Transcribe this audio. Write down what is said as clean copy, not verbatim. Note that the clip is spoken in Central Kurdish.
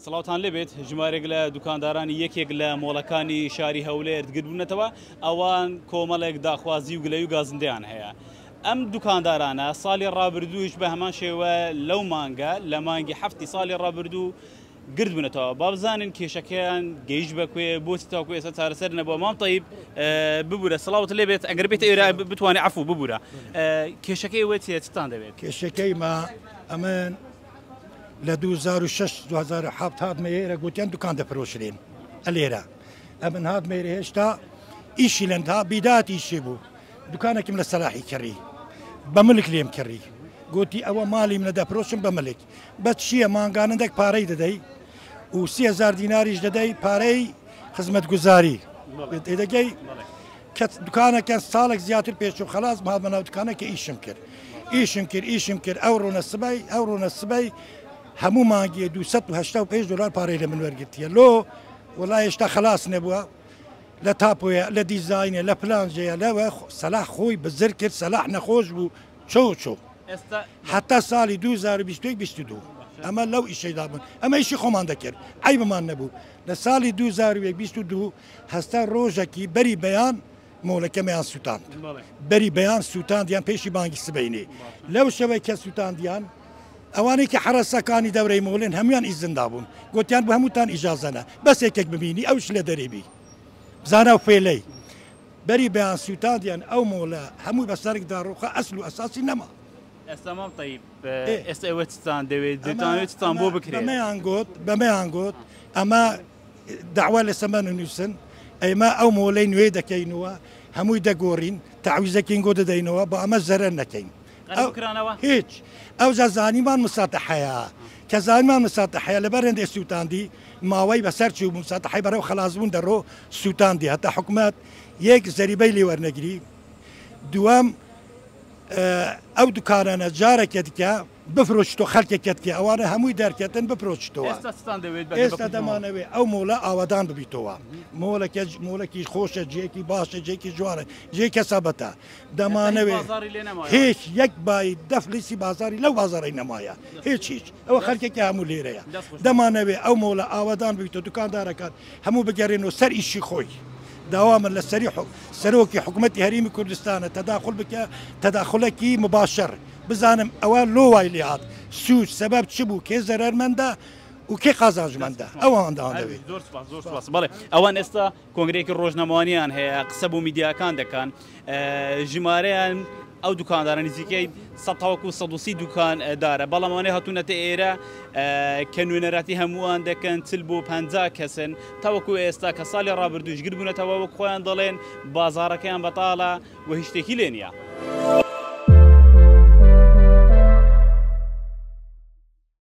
سڵاوتان لێبێت ژمارێک لە دوکاندارانی یەکێک لە مۆڵەکانی شاری هەولێر گرتبوونەتەوە ئەوان کۆمەڵێک داخوازی و گلەی و گازندەیان هەیە. ئەم دوکاندارانە ساڵی ڕابردووش بە هەمان شێوە لەو مانگە لە مانگی هەفتی ساڵی ڕابردوو گرتبوونەتەوە. با بزانن کێشەکەیان گەیشت بەکوێ بۆچی تاکو ئێستا چارەسەر نەبووە. مام تەیب ببوورە سڵاوت لێبێت ئەگەر بێتە ئێرە بتوانێت عەفو ببوورە. کێشەکەی وێت چتان دەبێت؟ کێشەکەی ما ئەمن لە 2006-2007 هاتمە ئێرە گوتیان دوکان دەفرۆشرێن ئەلێرە ئەمن هاتمە ئێرە هێشتا ئیشی لەندا بیدات ئیشی بوو دوکانێکم لە سەلاحی کڕی بە ملک لێم کڕی گوتی ئەوە ماڵی منە دەفرۆشم بە ملک بە چییە مانگانندێک پارەی دەدەی و 30,000 دیناریش دەدەی پارەی خزمەتگوزاری دەگەی کە دوکانەکە ساڵێک زیاتر پێش و خلاص هاتمەناو دوکانەکە ئیشم کرد ئەو ڕۆنە سبەی هەموو مانگیە 285 دلار پارەی لە من وەرگرتیە لۆ وڵای هێشتا خلاص نەبووە لە تاپۆیە لە دیزاینە لە پلانجەیە لەوە سەلاح خۆی بزر کرد سەلاح نەخۆش بوو چۆ حتا ساڵی 2022 ئەمە لەو ئیشەیدا بوون ئەمە ئیشی خۆمان دەکرد عیبمان نەبوو لە ساڵی 2022 هەستا ڕۆژێکی بەری بەیان مۆڵەکەمیان سووتاند بەری بەیان سووتاندیان پێشی بانگی سبەینێ لەو شەوەی کە سووتاندیان ئەوانەی کە حرەسەکانی دەورەی مۆڵێن هەمویان ئیزندا بوون گوتیان بە هەمووتان ئیجازەنە بەس یەکێک ببینی ئەوش لە دەرێبی بزانە و فێلەی بەری بەیان سووتاندیان ئەو مۆڵە هەمووی بەسەرێکدا ڕوخە ئەسل و ئەساسی نەما. ئێستا مام تەیب ئێستا ئێوە چتان دەوێت دەتانوێت چتان بۆ بکرێت؟ بەمەیان گوت ئەمە داوا لە سەمە نووسن ئەمە ئەو مۆڵەی نوێ دەکەینەوە هەمووی دەگۆڕین تەعویزەکەین گۆ دەدەینەوە بە ئەمە زەرەر نەکەین هیچ ئەو زانیمان مساتەحەیە کە زانیمان مساتەحەیە لەبەر هێندێ سووتاندی ماوەی بەسەر چی و مساتەحەی بەرەو خەلازبوون دەڕۆ سووتاندی هەتا حکومەت یەک زەریبەی لێ وەرنەگری دووەم ئەو دوکانانە جارێکە دیکە بفرۆشتۆ خەڵکێکێتکە ئەوانە هەمووی دەرکێتن بپرۆشتەوە ئێستا دەمانەوێت ئەو مۆڵە ئاوادان ببیتەوە مۆڵێکی خۆشە جێکی باشە جێکی جوانە جێ کەسابەتە دەمانەوێت هیچ یەک بای دەفلیسی بازاری لەو بازارەی نەمایە هیچ ئەوە خەڵکێکی هەموو لێرەیە دەمانەوێت ئەو مۆڵە ئاوادان ببیتە دوکاندارەکان هەموو بگەڕێنەوە سەر ئیشی خۆی داوامە لە سەرۆکی حکوومەتی هەرێمی کوردستانە تەداخل بکە تەداخلێکی مباشر بزانم ئەوە لۆ وای لێ هات سوود سەبەب چ بوو کێ زەرەرمەندە و کێ قازانجمەندە ئەوەنداوان دەوێت. زۆر بەڵێ ئەوان ئێستا کۆنگرێکی ڕۆژنەمەوانیان هەیە قسە بۆ میدیاکان دەکەن ژمارەیان ئەو دوکاندارە نزیکەی 130 دوکان دارە بەڵامانەی هاتوونەتە ئێرە کە نوێنەراتی هەمووان دەکەن 40 بۆ 50 کەسن تاوەکو ئێستا کە ساڵی ڕابردووش گربوونەتەوە وەک خۆیان دەڵێن بازارەکەیان بەتاڵە و هیچ شتێکی لێ نییە.